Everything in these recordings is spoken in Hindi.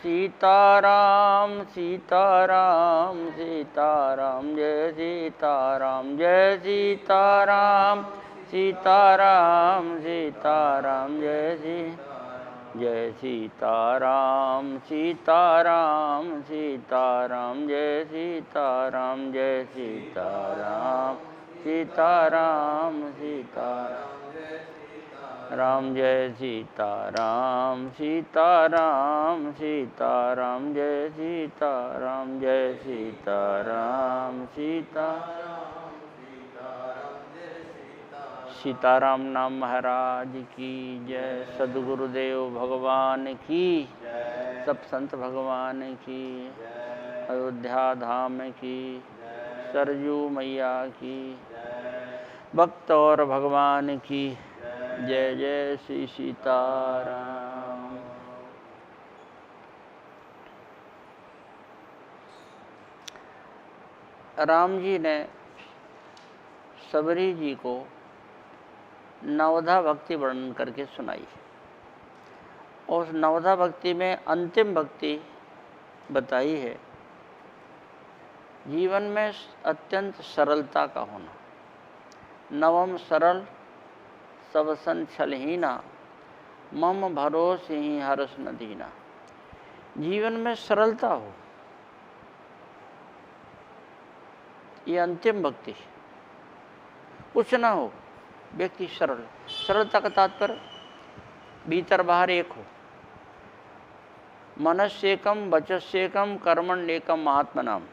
सीताराम सीताराम सीताराम जय सीताराम जय सीताराम सीताराम सीताराम जय सीताराम सीताराम सीताराम जय सीताराम जय सीताराम सीताराम सीताराम राम जय सीताराम सीताराम सीताराम जय सीताराम जय सीताराम सीताराम नाम महाराज की जय। सद्गुरुदेव भगवान की, सब संत भगवान की, अयोध्या धाम की, सरयू मैया की, भक्त और भगवान की जय। जय श्री सीताराम। राम जी ने सबरी जी को नवधा भक्ति वर्णन करके सुनाई। उस नवधा भक्ति में अंतिम भक्ति बताई है जीवन में अत्यंत सरलता का होना। नवम सरल सब सन छलहीना, मम भरोस ही हर्ष न दीना। जीवन में सरलता हो, ये अंतिम भक्ति। कुछ ना हो, व्यक्ति सरल। सरलता का तात्पर्य भीतर बाहर एक हो। मनस्येकम वचस्येकम कर्मण्येकम महात्मनाम।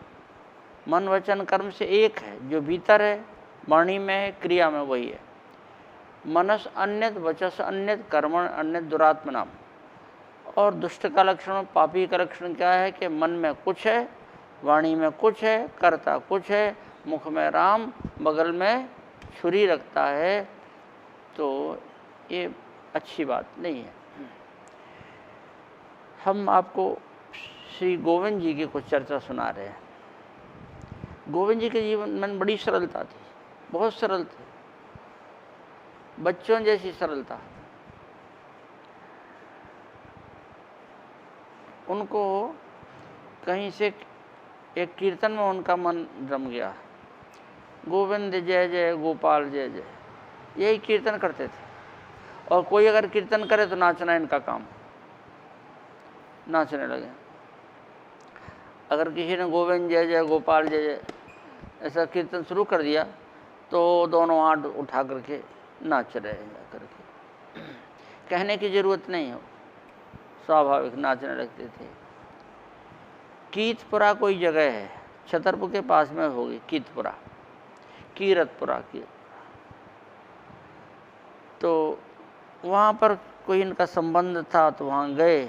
मन वचन कर्म से एक है, जो भीतर है, वाणी में है, क्रिया में वही है। मनस अन्यत वचस अन्यत कर्मण अन्यत दुरात्मनाम। और दुष्ट का लक्षण, पापी का लक्षण क्या है कि मन में कुछ है, वाणी में कुछ है, करता कुछ है, मुख में राम, बगल में छुरी रखता है। तो ये अच्छी बात नहीं है। हम आपको श्री गोविंद जी की कुछ चर्चा सुना रहे हैं। गोविंद जी के जीवन में बड़ी सरलता थी, बहुत सरल थे, बच्चों जैसी सरलता। उनको कहीं से एक कीर्तन में उनका मन रम गया। गोविंद जय जय गोपाल जय जय, यही कीर्तन करते थे। और कोई अगर कीर्तन करे तो नाचना इनका काम, नाचने लगे। अगर किसी ने गोविंद जय जय गोपाल जय जय ऐसा कीर्तन शुरू कर दिया तो दोनों हाथ उठा करके नाच रहे हैं करके। कहने की जरूरत नहीं हो, स्वाभाविक नाचने लगते थे। कीतपुरा कोई जगह है, छतरपुर के पास में होगी कीतपुरा, कीरतपुरा की। तो वहाँ पर कोई इनका संबंध था तो वहाँ गए।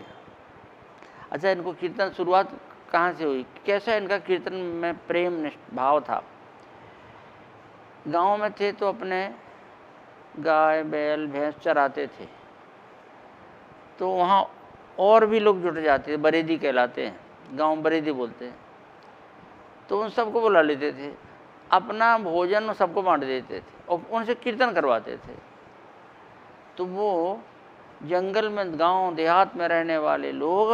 अच्छा, इनको कीर्तन शुरुआत कहाँ से हुई, कैसा इनका कीर्तन में प्रेम भाव था। गांव में थे तो अपने गाय बैल भैंस चराते थे, तो वहाँ और भी लोग जुट जाते थे, बरेदी कहलाते हैं, गांव बरेदी बोलते हैं। तो उन सबको बुला लेते थे, अपना भोजन सबको बांट देते थे और उनसे कीर्तन करवाते थे। तो वो जंगल में, गांव देहात में रहने वाले लोग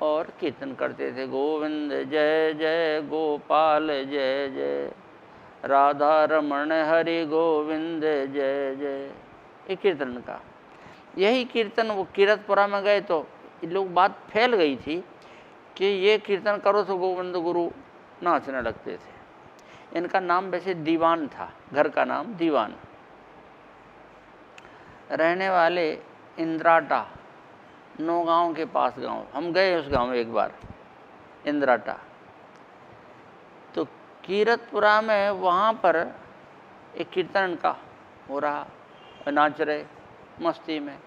और कीर्तन करते थे। गोविंद जय जय गोपाल जय जय, राधा रमण हरि गोविंद जय जय, ये कीर्तन का। यही कीर्तन वो कीरतपुरा में गए तो लोग, बात फैल गई थी कि ये कीर्तन करो तो गोविंद गुरु नाचने लगते थे। इनका नाम वैसे दीवान था, घर का नाम दीवान। रहने वाले इंद्राटा, नौगांव के पास गांव। हम गए उस गांव में एक बार, इंद्राटा। तो कीरतपुरा में वहाँ पर एक कीर्तन का हो रहा, नाच रहे मस्ती में।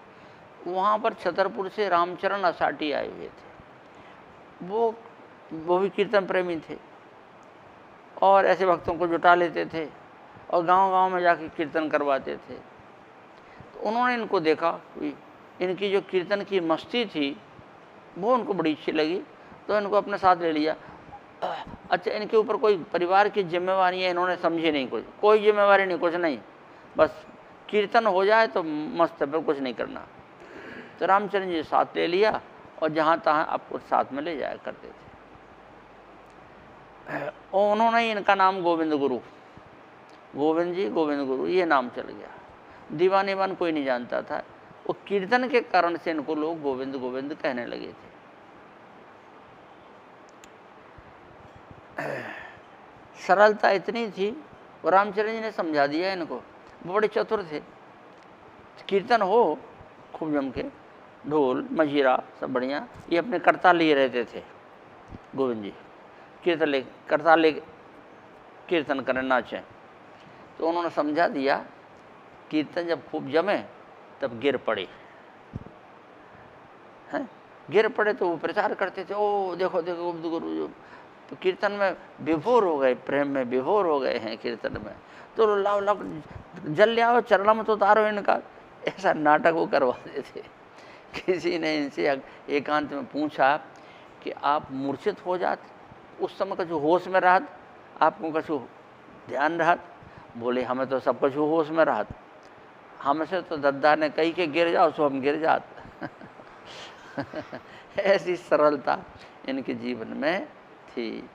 वहाँ पर छतरपुर से रामचरण असाटी आए हुए थे। वो भी कीर्तन प्रेमी थे और ऐसे भक्तों को जुटा लेते थे और गांव-गांव में जाके कीर्तन करवाते थे। तो उन्होंने इनको देखा, इनकी जो कीर्तन की मस्ती थी वो उनको बड़ी अच्छी लगी, तो इनको अपने साथ ले लिया। अच्छा, इनके ऊपर कोई परिवार की जिम्मेवारी है, इन्होंने समझी नहीं, कोई जिम्मेवारी नहीं, कुछ नहीं, बस कीर्तन हो जाए तो मस्त है, पर कुछ नहीं करना। तो रामचंद्र जी साथ ले लिया और जहाँ तहाँ आपको साथ में ले जाया करते थे। और उन्होंने ही इनका नाम गोविंद गुरु, गोविंद जी गोविंद गुरु ये नाम चल गया। दीवान ईवान कोई नहीं जानता था, वो कीर्तन के कारण से इनको लोग गोविंद गोविंद कहने लगे थे। सरलता इतनी थी, और रामचरण जी ने समझा दिया इनको, वो बड़े चतुर थे। कीर्तन हो खूब जम के, ढोल मजीरा सब बढ़िया, ये अपने करताल लिए रहते थे। गोविंद जी कीर्तन ले करताल ले कीर्तन करें, नाचें। तो उन्होंने समझा दिया कीर्तन जब खूब जमे तब गिर पड़े हैं, गिर पड़े तो वो प्रचार करते थे, ओ देखो देखो गोविंद गुरु जो, तो कीर्तन में विभोर हो गए, प्रेम में विभोर हो गए हैं कीर्तन में, तो लाओ लाओ जल ले आओ, चरणों में तो उतारो इनका, ऐसा नाटक वो करवाते थे। किसी ने इनसे एकांत में पूछा कि आप मूर्छित हो जाते, उस समय कछु होश में रहत, आपको कछु ध्यान रहत? बोले हमें तो सब कुछ होश में रहत, हमसे तो दद्दा ने कही के गिर जाओ सो हम गिर जाते। ऐसी सरलता इनके जीवन में थी।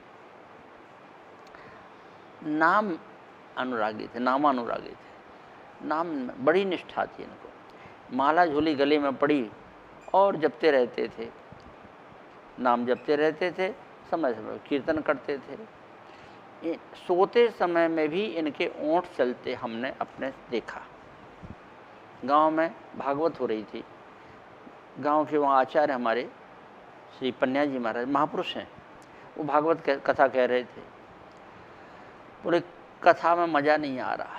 नाम अनुरागी थे, नामानुरागी थे, नाम में बड़ी निष्ठा थी इनको। माला झोली गले में पड़ी और जपते रहते थे, नाम जपते रहते थे, समय समय कीर्तन करते थे। सोते समय में भी इनके ओंठ चलते हमने अपने देखा। गांव में भागवत हो रही थी, गांव के वहाँ आचार्य हमारे श्री पन्या जी महाराज महापुरुष हैं, वो भागवत कथा कह रहे थे। बोले कथा में मज़ा नहीं आ रहा,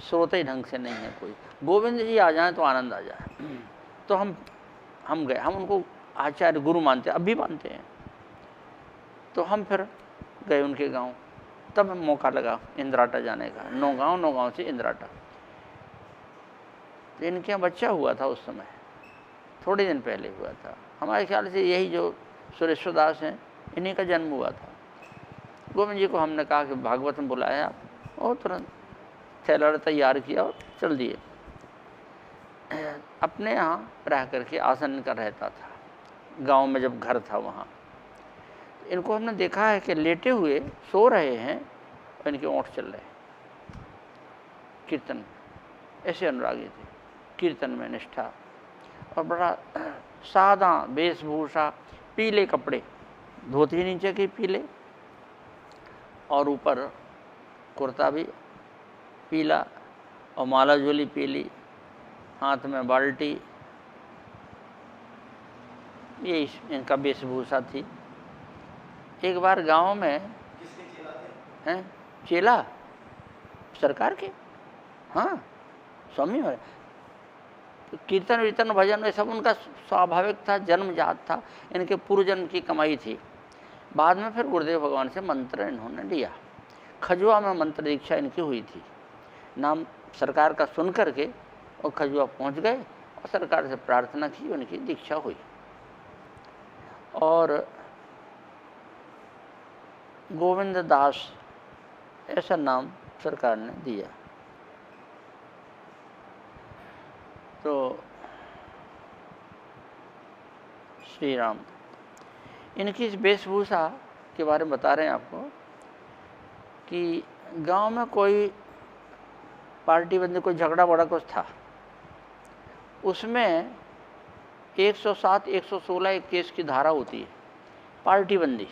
श्रोते ढंग से नहीं है कोई, गोविंद जी आ जाएं तो आनंद आ जाए। तो हम गए, हम उनको आचार्य गुरु मानते, अब भी मानते हैं। तो हम फिर गए उनके गांव, तब मौका लगा इंद्राटा जाने का, नौगांव से इंद्राटा। तो इनके यहाँ बच्चा हुआ था उस समय, थोड़े दिन पहले हुआ था, हमारे ख्याल से यही जो सुरेश्वर दास हैं इन्हीं का जन्म हुआ था। गोविंद जी को हमने कहा कि भागवत में बुलाया, और तुरंत थैला तैयार किया और चल दिए। अपने यहाँ रह करके आसन का रहता था, गांव में जब घर था वहाँ। इनको हमने देखा है कि लेटे हुए सो रहे हैं और इनके ओंठ चल रहे हैं कीर्तन। ऐसे अनुरागी थे, कीर्तन में निष्ठा, और बड़ा सादा वेशभूषा, पीले कपड़े, धोती नीचे के पीले और ऊपर कुर्ता भी पीला, और माला झोली पीली, हाथ में बाल्टी, ये इनका वेशभूषा थी। एक बार गांव में हैं चेला सरकार के, हाँ स्वामी है, तो कीर्तन वीर्तन भजन ये सब उनका स्वाभाविक था, जन्मजात था, इनके पूर्व जन्म की कमाई थी। बाद में फिर गुरुदेव भगवान से मंत्र इन्होंने लिया, खजुआ में मंत्र दीक्षा इनकी हुई थी। नाम सरकार का सुन करके और खजुआ पहुंच गए और सरकार से प्रार्थना की, उनकी दीक्षा हुई। और गोविंद दास ऐसा नाम सरकार ने दिया। तो श्री राम, इनकी इस वेशभूषा के बारे में बता रहे हैं आपको कि गांव में कोई पार्टी बंदी, कोई झगड़ा बड़ा कुछ था, उसमें 107, 116 एक केस की धारा होती है पार्टी बंदी,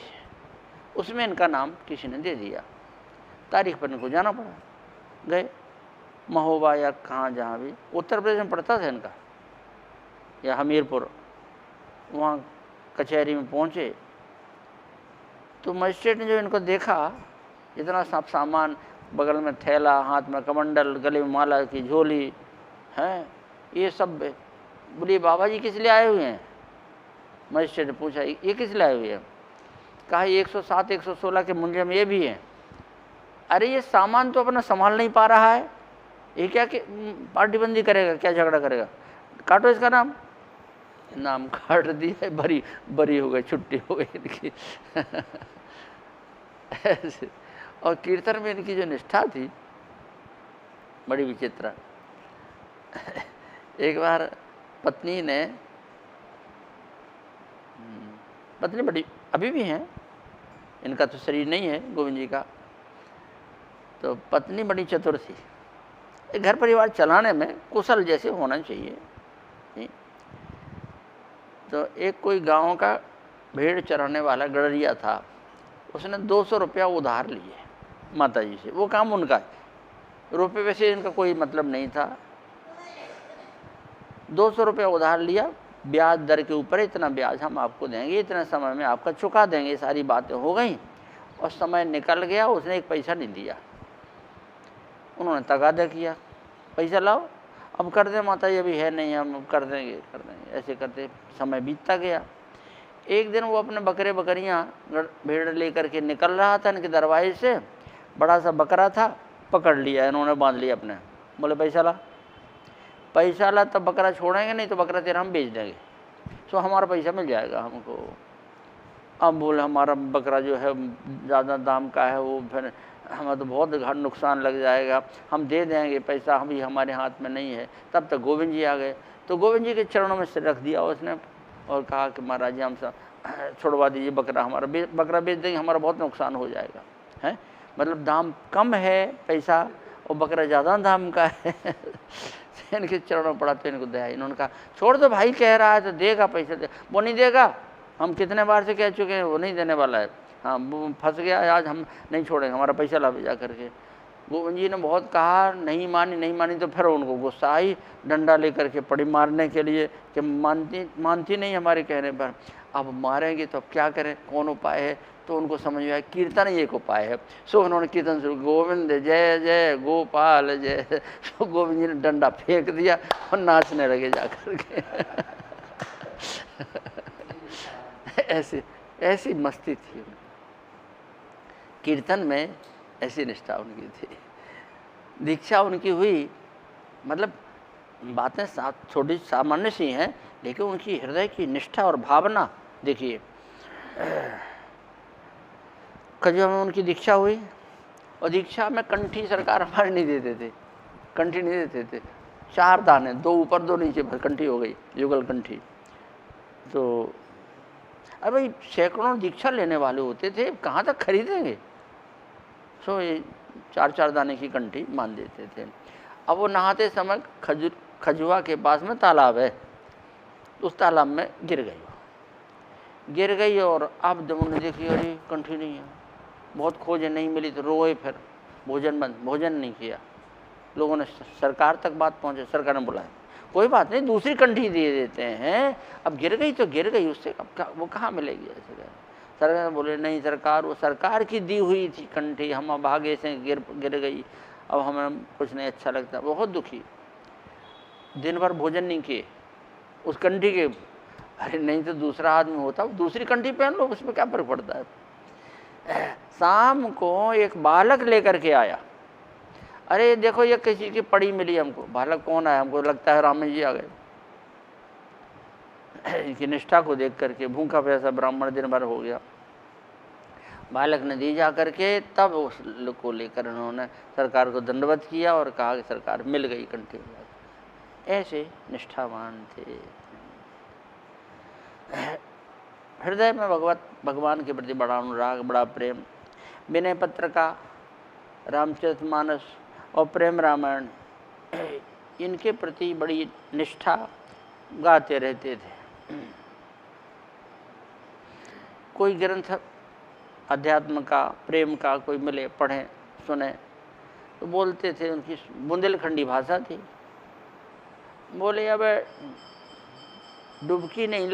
उसमें इनका नाम किसी ने दे दिया। तारीख पर इनको जाना पड़ा, गए महोबा या कहाँ, जहाँ भी उत्तर प्रदेश में पड़ता था इनका, या हमीरपुर, वहाँ कचहरी में पहुँचे तो मजिस्ट्रेट ने जो इनको देखा, इतना सब सामान, बगल में थैला, हाथ में कमंडल, गले में माला की झोली है, ये सब, बोलिए बाबा जी किस लिए आए हुए हैं? मजिस्ट्रेट ने पूछा ये किस लिए आए हुए हैं? कहा 107, 116 के मुंजे में ये भी है। अरे ये सामान तो अपना संभाल नहीं पा रहा है, ये क्या कि पार्टी बंदी करेगा, क्या झगड़ा करेगा, काटो इसका नाम काट दिया, बरी हो गई, छुट्टी हो गई इनकी। ऐसे, और कीर्तन में इनकी जो निष्ठा थी बड़ी विचित्र। एक बार पत्नी ने पत्नी बड़ी, अभी भी हैं, इनका तो शरीर नहीं है गोविंद जी का, तो पत्नी बड़ी चतुर थी। घर परिवार चलाने में कुशल जैसे होना चाहिए। तो एक कोई गांव का भेड़ चराने वाला गड़रिया था, उसने 200 रुपया उधार लिए माता जी से, वो काम उनका है, रुपये वैसे इनका कोई मतलब नहीं था। 200 रुपया उधार लिया, ब्याज दर के ऊपर इतना ब्याज हम आपको देंगे, इतने समय में आपका चुका देंगे, सारी बातें हो गई और समय निकल गया, उसने एक पैसा नहीं दिया। उन्होंने तगादा किया, पैसा लाओ, अब कर दे माता जी, अभी है नहीं, हम कर देंगे। ऐसे करते समय बीतता गया। एक दिन वो अपने बकरे बकरियां भेड़ लेकर के निकल रहा था इनके दरवाजे से, बड़ा सा बकरा था, पकड़ लिया इन्होंने, बांध लिया अपने, बोले पैसा ला, पैसा ला, तब बकरा छोड़ेंगे, नहीं तो बकरा तेरा हम बेच देंगे, सो हमारा पैसा मिल जाएगा हमको। अब बोले हमारा बकरा जो है ज़्यादा दाम का है, वो फिर हमें तो बहुत घर नुकसान लग जाएगा, हम दे देंगे पैसा, हम भी हमारे हाथ में नहीं है। तब तक गोविंद जी आ गए, तो गोविंद जी के चरणों में सिर रख दिया उसने और कहा कि महाराज जी हम सब छुड़वा दीजिए बकरा, हमारा बकरा बेच देंगे, हमारा बहुत नुकसान हो जाएगा। है मतलब दाम कम है पैसा और बकरा ज़्यादा दाम का है। इनके चरणों पड़ा तो इनको दया, इन्होंने कहा छोड़ दो भाई, कह रहा है तो देगा पैसा, दे। वो नहीं देगा, हम कितने बार से कह चुके हैं, वो नहीं देने वाला है। हाँ वो फंस गया, आज हम नहीं छोड़ेंगे, हमारा पैसा ला भेजा करके। गोविंद जी ने बहुत कहा, नहीं मानी तो फिर उनको गुस्सा आई, डंडा लेकर के पड़ी मारने के लिए कि मानती नहीं हमारे कहने पर, अब मारेंगे तो अब क्या करें, कौन उपाय है। तो उनको समझ में आया कीर्तन ही एक उपाय है। सो उन्होंने कीर्तन शुरू, गोविंद जय जय गोपाल जय। सो गोविंद जी ने डंडा फेंक दिया और नाचने लगे जाकर के। ऐसी मस्ती थी कीर्तन में, ऐसी निष्ठा उनकी थी। दीक्षा उनकी हुई, मतलब बातें छोटी सामान्य सी हैं, लेकिन उनकी हृदय की निष्ठा और भावना देखिए। खजुआ में उनकी दीक्षा हुई और दीक्षा में कंठी सरकार हमारे नहीं देते थे, कंठी नहीं देते थे, 4 दाने, 2 ऊपर 2 नीचे, बस कंठी हो गई, युगल कंठी। तो अरे भाई सैकड़ों दीक्षा लेने वाले होते थे, कहाँ तक खरीदेंगे। सो ये 4 दाने की कंठी मान देते थे। अब वो नहाते समय खजुआ के पास में तालाब है, उस तालाब में गिर गई और अब जब उन्होंने देखी अरे कंठी नहीं है, बहुत खोजे नहीं मिली तो रोए, फिर भोजन नहीं किया। लोगों ने सरकार तक बात पहुंचे, सरकार ने बुलाया, कोई बात नहीं दूसरी कंठी दे देते हैं, अब गिर गई तो गिर गई, उससे अब वो कहाँ मिलेगी। ऐसे सरकार बोले नहीं सरकार, वो सरकार की दी हुई थी कंठी, हम भागे से गिर गई, अब हमें कुछ नहीं अच्छा लगता। बहुत दुखी, दिन भर भोजन नहीं किए उस कंठी के। अरे नहीं तो दूसरा आदमी होता, दूसरी कंठी पहन लो, उसमें क्या फर्क पड़ता है। शाम को एक बालक लेकर के आया, अरे देखो ये किसी की पड़ी मिली हमको। बालक कौन आया, हमको लगता है राम जी आ गए। इनकी निष्ठा को देख करके भूखा प्यासा ब्राह्मण दिन भर हो गया। बालक ने दी जा करके, तब उस को लेकर उन्होंने सरकार को दंडवत किया और कहा कि सरकार मिल गई कंठी। ऐसे निष्ठावान थे, हृदय में भगवान के प्रति बड़ा अनुराग, बड़ा प्रेम। विनय पत्र का, रामचरितमानस और प्रेम रामायण, इनके प्रति बड़ी निष्ठा गाते रहते थे। कोई ग्रंथ अध्यात्म का, प्रेम का कोई मिले, पढ़ें सुने तो बोलते थे, उनकी बुंदेलखंडी भाषा थी। बोले अब डुबकी नहीं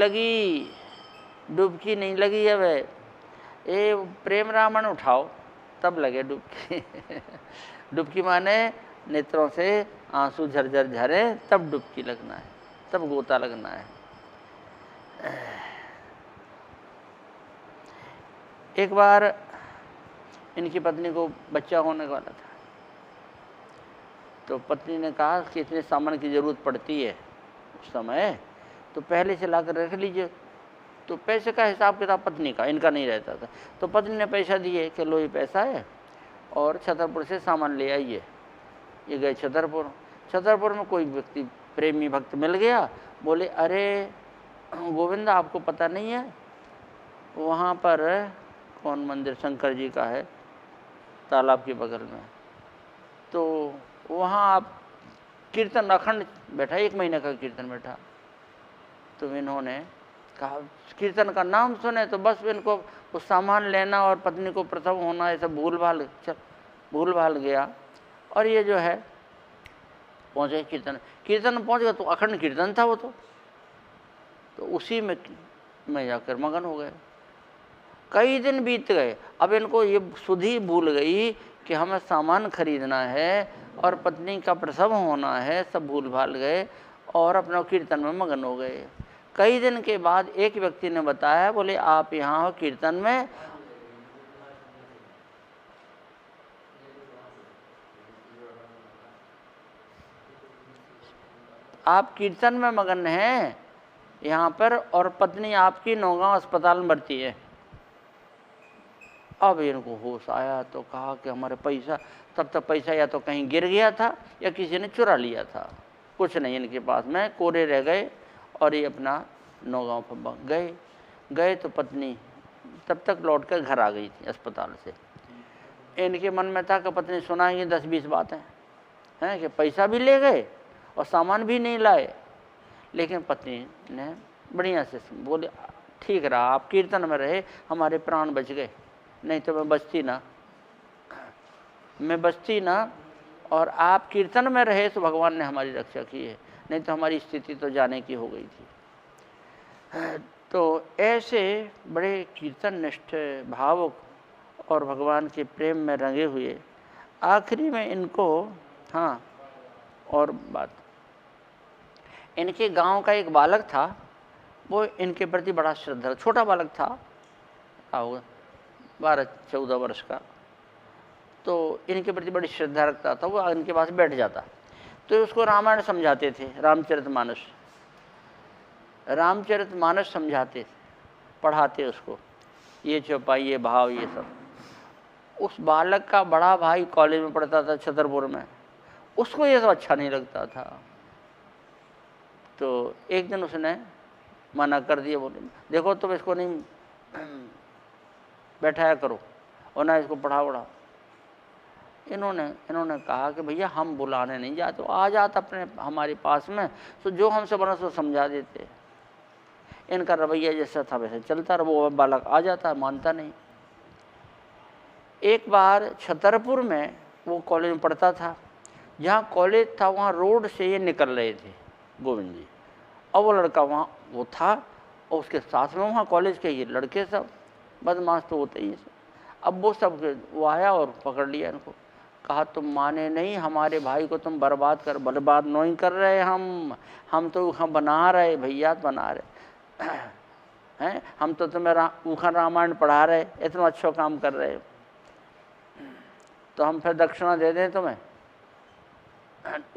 लगी अब ये प्रेम रामायण उठाओ, तब लगे डुबकी। डुबकी माने नेत्रों से आंसू झरझर झरे, तब डुबकी लगना है, तब गोता लगना है। एक बार इनकी पत्नी को बच्चा होने वाला था, तो पत्नी ने कहा कि इतने सामान की ज़रूरत पड़ती है उस समय, तो पहले से ला कर रख लीजिए। तो पैसे का हिसाब किताब पत्नी का, इनका नहीं रहता था। तो पत्नी ने पैसा दिए कि लो ये पैसा है और छतरपुर से सामान ले आइए। ये गए छतरपुर में कोई व्यक्ति प्रेमी भक्त मिल गया। बोले अरे गोविंदा आपको पता नहीं है, वहाँ पर कौन मंदिर, शंकर जी का है, तालाब के बगल में। तो वहाँ आप कीर्तन अखंड बैठा, 1 महीने का कीर्तन बैठा। तो इन्होंने कहा कीर्तन का नाम सुने तो बस इनको वो सामान लेना और पत्नी को प्रसव होना, ऐसा भूल भाल गया। और ये जो है पहुँचे कीर्तन पहुँच गया तो अखंड कीर्तन था वो तो उसी में जाकर मगन हो गए। कई दिन बीत गए, अब इनको ये सुधि भूल गई कि हमें सामान खरीदना है और पत्नी का प्रसव होना है, सब भूल भाल गए और अपना कीर्तन में मगन हो गए। कई दिन के बाद एक व्यक्ति ने बताया, बोले आप यहाँ हो कीर्तन में? आप कीर्तन में मगन हैं यहाँ पर और पत्नी आपकी नौगांव अस्पताल में भर्ती है। अब इनको होश आया तो कहा कि हमारे पैसा, तब तक पैसा या तो कहीं गिर गया था या किसी ने चुरा लिया था, कुछ नहीं इनके पास में, कोरे रह गए। और ये अपना नौगांव पर गए तो पत्नी तब तक लौट कर घर आ गई थी अस्पताल से। इनके मन में था कि पत्नी सुनाएंगी 10-20 बातें हैं कि पैसा भी ले गए और सामान भी नहीं लाए। लेकिन पत्नी ने बढ़िया से बोले ठीक रहा, आप कीर्तन में रहे, हमारे प्राण बच गए, नहीं तो मैं बचती ना। और आप कीर्तन में रहे तो भगवान ने हमारी रक्षा की है, नहीं तो हमारी स्थिति तो जाने की हो गई थी। तो ऐसे बड़े कीर्तन निष्ठ, भावुक और भगवान के प्रेम में रंगे हुए, आखिरी में इनको हाँ और बात, इनके गांव का एक बालक था, वो इनके प्रति बड़ा श्रद्धा, छोटा बालक था, होगा 12-14 वर्ष का, तो इनके प्रति बड़ी श्रद्धा रखता था। वो इनके पास बैठ जाता तो उसको रामायण समझाते थे, रामचरितमानस समझाते, पढ़ाते उसको, ये चौपाई, ये भाव, ये सब। उस बालक का बड़ा भाई कॉलेज में पढ़ता था छतरपुर में, उसको ये सब अच्छा नहीं लगता था। तो एक दिन उसने मना कर दिया, बोले देखो तुम इसको नहीं बैठाया करो और ना इसको पढ़ाओ। इन्होंने कहा कि भैया हम बुलाने नहीं जाते, आ जाता अपने हमारे पास में, तो जो हमसे बना सो समझा देते। इनका रवैया जैसा था वैसे चलता रहा, वो बालक आ जाता, मानता नहीं। एक बार छतरपुर में वो कॉलेज में पढ़ता था, जहाँ कॉलेज था वहाँ रोड से ये निकल रहे थे गोविंद जी, और वो लड़का वहाँ वो था और उसके साथ में वहाँ कॉलेज के ये लड़के सब बदमाश तो होते ही। अब वो सब वो आया और पकड़ लिया इनको, कहा तुम माने नहीं, हमारे भाई को तुम बर्बाद नहीं कर रहे, हम तो हम बना रहे भैया, बना रहे हैं, हम तो तुम्हें ऊखा रामायण पढ़ा रहे, इतना अच्छा काम कर रहे, तो हम फिर दक्षिणा दे दें तुम्हें।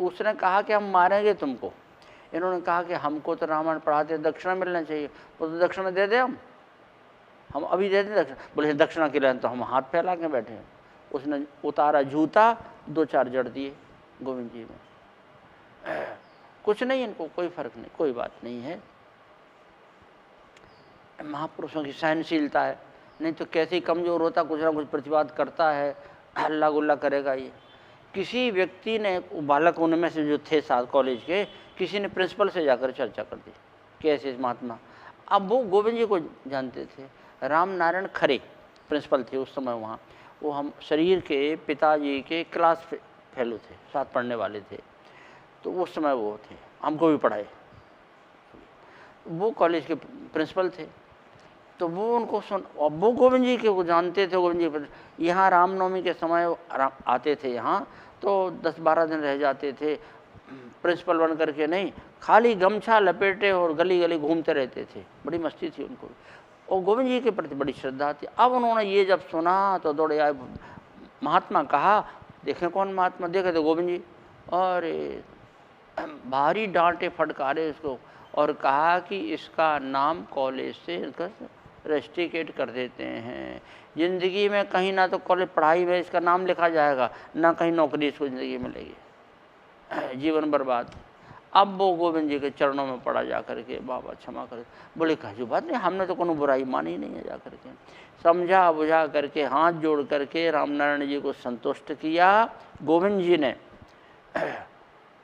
उसने कहा कि हम मारेंगे तुमको। इन्होंने कहा कि हमको तो रामायण पढ़ाते, दक्षिणा मिलना चाहिए। वो तो दक्षिणा दे दे, हम अभी दे दें दक्षिणा। बोले दक्षिणा के लिए तो हम हाथ फैला के बैठे हैं। उसने उतारा जूता, 2-4 जड़ दिए गोविंद जी में। कुछ नहीं, इनको कोई फर्क नहीं, कोई बात नहीं है। महापुरुषों की सहनशीलता है, नहीं तो कैसे कमजोर होता, कुछ ना कुछ प्रतिवाद करता है, हल्ला गुल्ला करेगा ये। किसी व्यक्ति ने, बालक उनमें से जो थे साथ कॉलेज के, किसी ने प्रिंसिपल से जाकर चर्चा कर दी कैसे महात्मा। अब वो गोविंद जी को जानते थे, राम नारायण खरे प्रिंसिपल थे उस समय वहाँ। वो हम शरीर के पिताजी के क्लास फेलो थे, साथ पढ़ने वाले थे, तो उस समय वो थे, हमको भी पढ़ाए। वो कॉलेज के प्रिंसिपल थे, तो वो उनको अब वो गोविंद जी के वो जानते थे। गोविंद जी यहाँ रामनवमी के समय आते थे यहाँ, तो 10-12 दिन रह जाते थे, प्रिंसिपल बन करके नहीं, खाली गमछा लपेटे और गली गली घूमते रहते थे, बड़ी मस्ती थी उनको। और गोविंद जी के प्रति बड़ी श्रद्धा थी। अब उन्होंने ये जब सुना तो दौड़े आए, महात्मा कहा, देखें कौन महात्मा, देखे तो गोविंद जी, और भारी डांटे फटकारे उसको और कहा कि इसका नाम कॉलेज से इसका रेस्टिकेट कर देते हैं, ज़िंदगी में कहीं ना तो कॉलेज पढ़ाई में इसका नाम लिखा जाएगा, ना कहीं नौकरी इसको ज़िंदगी मिलेगी, जीवन बर्बाद। अब वो गोविंद जी के चरणों में पड़ा जा करके, बाबा क्षमा कर। बोले कहा बात नहीं, हमने तो कोनो बुराई मानी नहीं है। जा करके समझा बुझा करके हाथ जोड़ करके रामनारायण जी को संतुष्ट किया गोविंद जी ने,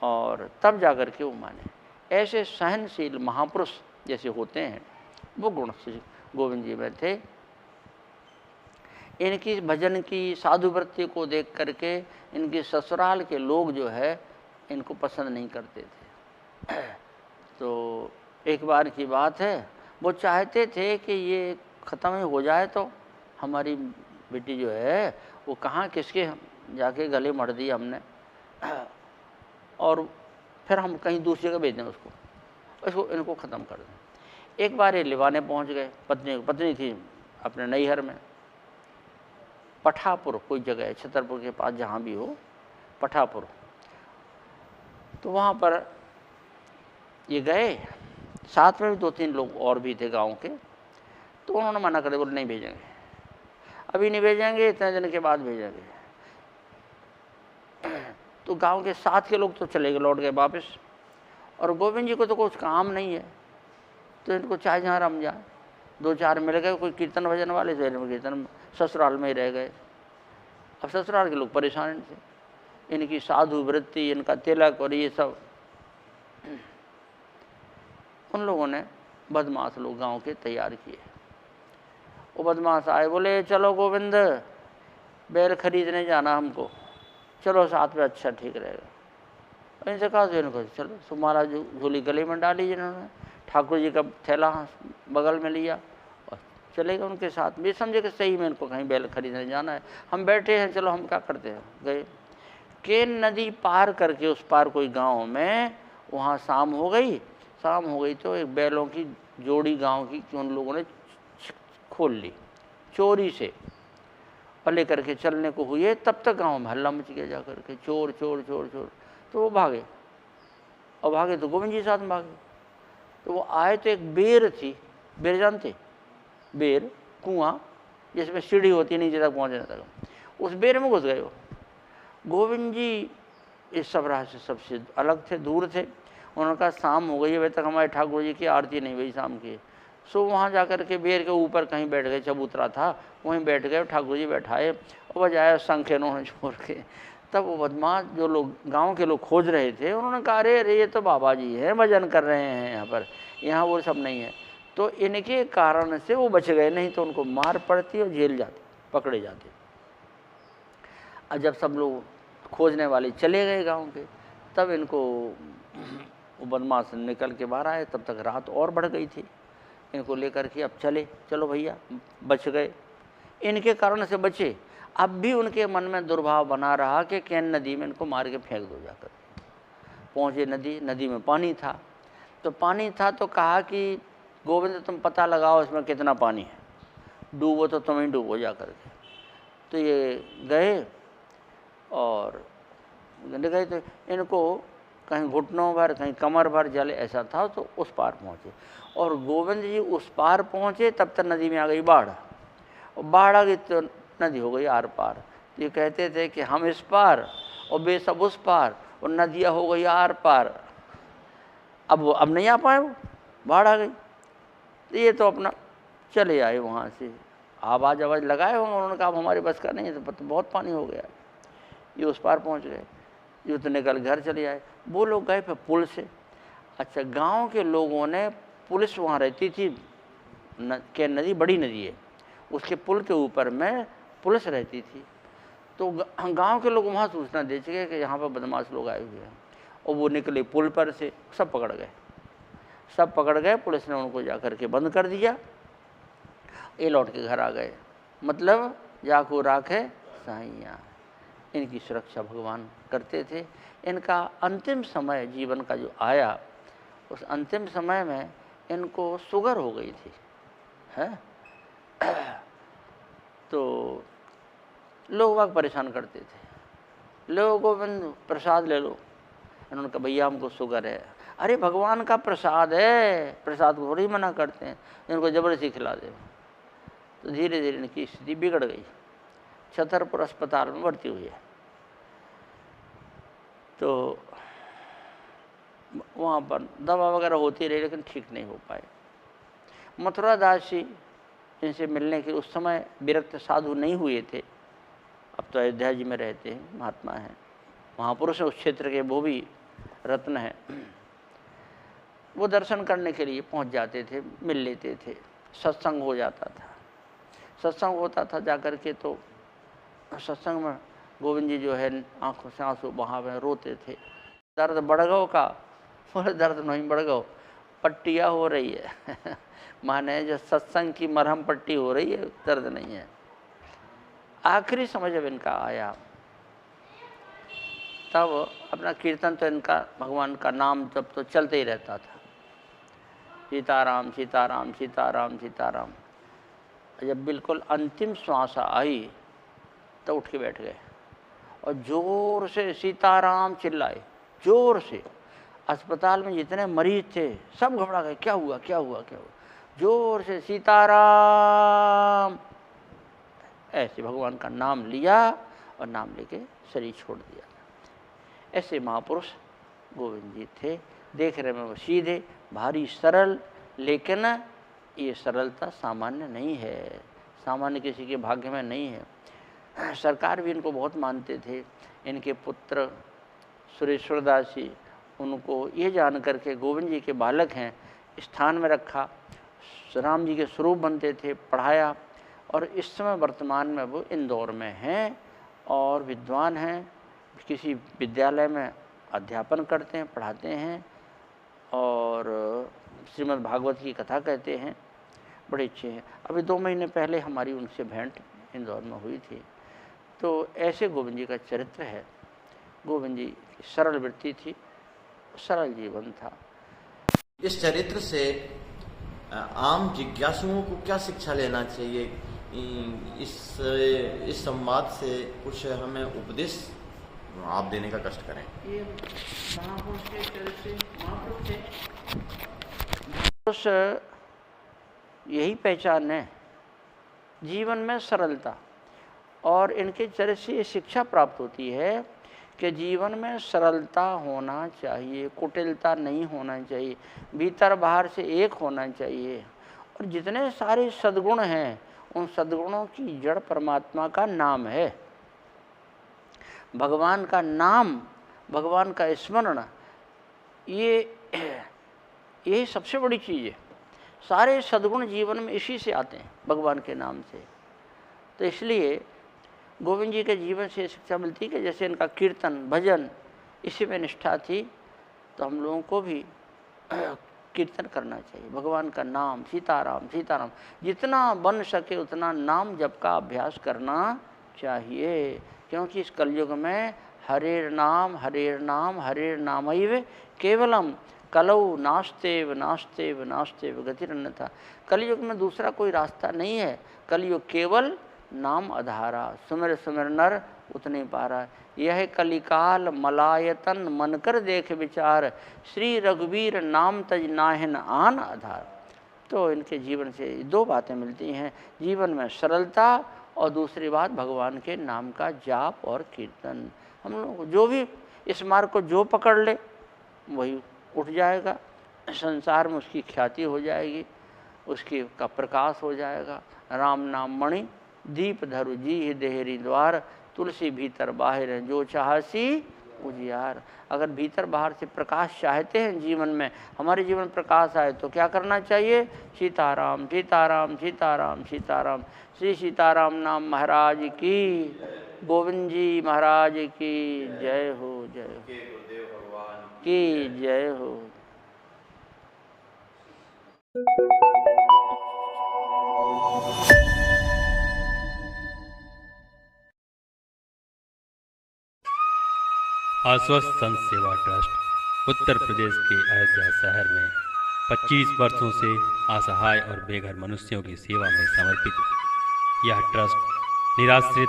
और तब जा कर के वो माने। ऐसे सहनशील महापुरुष जैसे होते हैं वो गुण श्री गोविंद जी में थे। इनकी भजन की साधु वृत्ति को देख करके इनके ससुराल के लोग जो है इनको पसंद नहीं करते थे। तो एक बार की बात है, वो चाहते थे कि ये ख़त्म ही हो जाए, तो हमारी बेटी जो है वो कहाँ किसके जाके गले मर दी हमने, और फिर हम कहीं दूसरी जगह भेज दें उसको इनको ख़त्म कर दें। एक बार ये लिवाने पहुंच गए, पत्नी थी अपने नैहर में, पठापुर कोई जगह है छतरपुर के पास, जहाँ भी हो पठापुर। तो वहाँ पर ये गए, साथ में भी 2-3 लोग और भी थे गांव के। तो उन्होंने मना कर दिया, बोले नहीं भेजेंगे, अभी नहीं भेजेंगे, इतने दिन के बाद भेजेंगे। तो गांव के साथ के लोग तो चले गए, लौट गए वापस, और गोविंद जी को तो कुछ काम नहीं है, तो इनको चाहे जहाँ रम जाए। 2-4 मिल गए, कोई कीर्तन भजन वाले थे, कीर्तन ससुराल में ही रह गए। अब ससुराल के लोग परेशान थे, इनकी साधु वृत्ति, इनका तिलक और ये सब। उन लोगों ने बदमाश लोग गांव के तैयार किए। वो बदमाश आए, बोले चलो गोविंद बैल खरीदने जाना हमको, चलो साथ में, अच्छा ठीक रहेगा। इनसे कहा तो इनको चलो, तुम्हारा जो झोली गले में डाली जिन्होंने, ठाकुर जी का थैला बगल में लिया और चले गए उनके साथ में। समझे कि सही में इनको कहीं बैल खरीदने जाना है, हम बैठे हैं, चलो हम क्या करते हैं। गए, केन नदी पार करके उस पार कोई गांव में, वहाँ शाम हो गई तो एक बैलों की जोड़ी गांव की उन लोगों ने खोल ली चोरी से, और लेकर के चलने को हुए। तब तक गांव में हल्ला मच गया, जा करके चोर चोर चोर चोर। तो वो भागे, और भागे तो गोविंद जी साथ में भागे। तो वो आए तो एक बेर थी, बेर जानते, बेर कुआं जिसमें सीढ़ी होती है नीचे तक पहुँचने तक, उस बेर में घुस गए वो। गोविंद जी इस सब राह से सबसे अलग थे, दूर थे। उन्होंने कहा शाम हो गई है, अभी तक हमारे ठाकुर जी की आरती नहीं हुई शाम की। सो वहाँ जाकर के बेर के ऊपर कहीं बैठ गए, चबूतरा था वहीं बैठ गए, ठाकुर जी बैठाए और बजाया शंख इन्होंने छोड़ के। तब वो बदमाश जो लोग गांव के लोग खोज रहे थे, उन्होंने कहा अरे ये तो बाबा जी हैं, भजन कर रहे हैं यहाँ पर, यहाँ वो सब नहीं है। तो इनके कारण से वो बच गए, नहीं तो उनको मार पड़ती और जेल जाते, पकड़े जाते। और जब सब लोग खोजने वाले चले गए गांव के, तब इनको वो बदमाश निकल के बाहर आए। तब तक रात और बढ़ गई थी। इनको लेकर के अब चलो भैया, बच गए, इनके कारण से बचे। अब भी उनके मन में दुर्भाव बना रहा कि कैन नदी में इनको मार के फेंक दो जाकर। पहुँचे नदी में पानी था। तो पानी था तो कहा कि गोविंद तुम पता लगाओ इसमें कितना पानी है, डूबो तो तुम ही डूबो जा कर के। तो ये गए और गए तो इनको कहीं घुटनों भर कहीं कमर भर जल ऐसा था। तो उस पार पहुँचे, और गोविंद जी उस पार पहुँचे तब तक नदी में आ गई बाढ़, और बाढ़ आ गई तो नदी हो गई आर पार। तो ये कहते थे कि हम इस पार और वे सब उस पार, और नदियाँ हो गई आर पार। अब नहीं आ पाए, वो बाढ़ आ गई। तो ये तो अपना चले आए वहाँ से, आवाज़ लगाए होंगे। उन्होंने कहा अब हमारे बस का नहीं है, तो बहुत पानी हो गया। ये उस पार पहुँच गए, ये तो निकल घर चले आए। वो लोग गए फिर पुल से। अच्छा, गांव के लोगों ने, पुलिस वहाँ रहती थी, कैन नदी बड़ी नदी है, उसके पुल के ऊपर में पुलिस रहती थी। तो गांव के लोग वहाँ सूचना दे चुके कि यहाँ पर बदमाश लोग आए हुए हैं, और वो निकले पुल पर से, सब पकड़ गए। पुलिस ने उनको जा कर के बंद कर दिया। ये लौट के घर आ गए। मतलब जाको राखे साइया, इनकी सुरक्षा भगवान करते थे। इनका अंतिम समय जीवन का जो आया, उस अंतिम समय में इनको शुगर हो गई थी, है। तो लोग वाग परेशान करते थे, लो गोविंद प्रसाद ले लो। इन्होंने कहा भैया हमको शुगर है। अरे भगवान का प्रसाद है, प्रसाद को थोड़ी मना करते हैं, इनको जबरदस्ती खिला दे। तो धीरे धीरे इनकी स्थिति बिगड़ गई, छतरपुर अस्पताल में भर्ती हुई है। तो वहाँ पर दवा वगैरह होती रही लेकिन ठीक नहीं हो पाए। मथुरा दास जी जिनसे मिलने के उस समय विरक्त साधु नहीं हुए थे, अब तो अयोध्या जी में रहते हैं, महात्मा हैं, महापुरुष उस क्षेत्र के, वो भी रत्न हैं। वो दर्शन करने के लिए पहुंच जाते थे, मिल लेते थे, सत्संग हो जाता था। सत्संग होता था जाकर के, तो सत्संग में गोविंद जी जो है आंखों से आंसू बहावे रोते थे। दर्द बढ़ गओ का, बोले दर्द नहीं बढ़ गओ, पट्टियाँ हो रही है माने जो सत्संग की मरहम पट्टी हो रही है, दर्द नहीं है। आखिरी समय जब इनका आया तब अपना कीर्तन तो इनका भगवान का नाम जब तो चलते ही रहता था, सीताराम सीताराम सीताराम सीताराम। जब बिल्कुल अंतिम श्वास आई तो उठ के बैठ गए और जोर से सीताराम चिल्लाए, जोर से। अस्पताल में जितने मरीज थे सब घबरा गए, क्या हुआ क्या हुआ क्या हुआ। जोर से सीताराम, ऐसे भगवान का नाम लिया और नाम लेके शरीर छोड़ दिया। ऐसे महापुरुष गोविंद जी थे। देखने में वो सीधे भारी सरल, लेकिन ये सरलता सामान्य नहीं है, सामान्य किसी के भाग्य में नहीं है। सरकार भी इनको बहुत मानते थे। इनके पुत्र सुरेश्वर दास जी, उनको ये जान करके गोविंद जी के बालक हैं स्थान में रखा, राम जी के स्वरूप बनते थे, पढ़ाया। और इस समय वर्तमान में वो इंदौर में हैं और विद्वान हैं, किसी विद्यालय में अध्यापन करते हैं, पढ़ाते हैं और श्रीमद् भागवत की कथा कहते हैं, बड़े अच्छे हैं। अभी 2 महीने पहले हमारी उनसे भेंट इंदौर में हुई थी। तो ऐसे गोविंद जी का चरित्र है। गोविंद जी की सरल वृत्ति थी, सरल जीवन था। इस चरित्र से आम जिज्ञासुओं को क्या शिक्षा लेना चाहिए? इस संवाद से कुछ हमें उपदेश आप देने का कष्ट करें। ये महापुरुष के चरित्र, महापुरुष यही पहचान है जीवन में सरलता। और इनके चरित्र से ये शिक्षा प्राप्त होती है कि जीवन में सरलता होना चाहिए, कुटिलता नहीं होना चाहिए, भीतर बाहर से एक होना चाहिए। और जितने सारे सद्गुण हैं उन सद्गुणों की जड़ परमात्मा का नाम है, भगवान का नाम, भगवान का स्मरण, ये सबसे बड़ी चीज़ है। सारे सद्गुण जीवन में इसी से आते हैं, भगवान के नाम से। तो इसलिए गोविंद जी के जीवन से शिक्षा मिलती है कि जैसे इनका कीर्तन भजन इसी में निष्ठा थी, तो हम लोगों को भी कीर्तन करना चाहिए, भगवान का नाम, सीताराम सीताराम, जितना बन सके उतना नाम जप का अभ्यास करना चाहिए। क्योंकि इस कलयुग में हरेर नाम हरेर नाम हरेर नामैव केवलम कलौ नास्तेव नास्तेव नास्तेव गतिरन्यथा। कलयुग में दूसरा कोई रास्ता नहीं है, कलयुग केवल नाम आधारा, सुमिर सुमिर नर उतने पारा। यह कलिकाल मलायतन मन कर देख विचार, श्री रघुवीर नाम तज नाहिन आन आधार। तो इनके जीवन से 2 बातें मिलती हैं, जीवन में सरलता और दूसरी बात भगवान के नाम का जाप और कीर्तन। हम लोग जो भी इस मार्ग को जो पकड़ ले वही उठ जाएगा, संसार में उसकी ख्याति हो जाएगी, उसकी का प्रकाश हो जाएगा। राम नाम मणि दीप धरु जी देहरी द्वार, तुलसी भीतर बाहर जो चाहसी उजियार। अगर भीतर बाहर से प्रकाश चाहते हैं जीवन में, हमारे जीवन में प्रकाश आए, तो क्या करना चाहिए? सीताराम सीताराम सीताराम सीताराम। श्री सीताराम नाम महाराज की, गोविंद जी महाराज की जय हो, जय हो की जय हो। आश्वस्त संत सेवा ट्रस्ट उत्तर प्रदेश के अयोध्या शहर में 25 वर्षों से असहाय और बेघर मनुष्यों की सेवा में समर्पित यह ट्रस्ट निराश्रित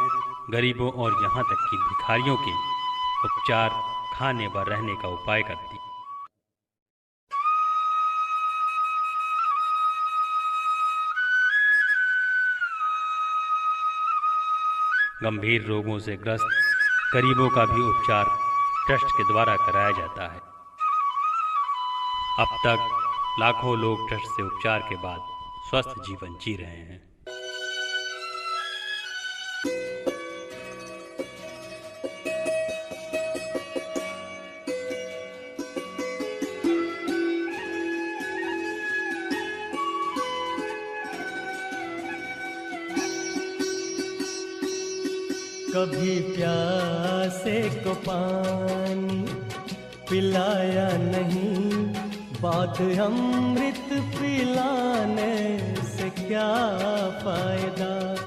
गरीबों और यहाँ तक कि भिखारियों के उपचार, खाने व रहने का उपाय करती है। गंभीर रोगों से ग्रस्त गरीबों का भी उपचार ट्रस्ट के द्वारा कराया जाता है। अब तक लाखों लोग ट्रस्ट से उपचार के बाद स्वस्थ जीवन जी रहे हैं। कभी प्यासे को पानी पिलाया नहीं, बात अमृत पिलाने से क्या फायदा।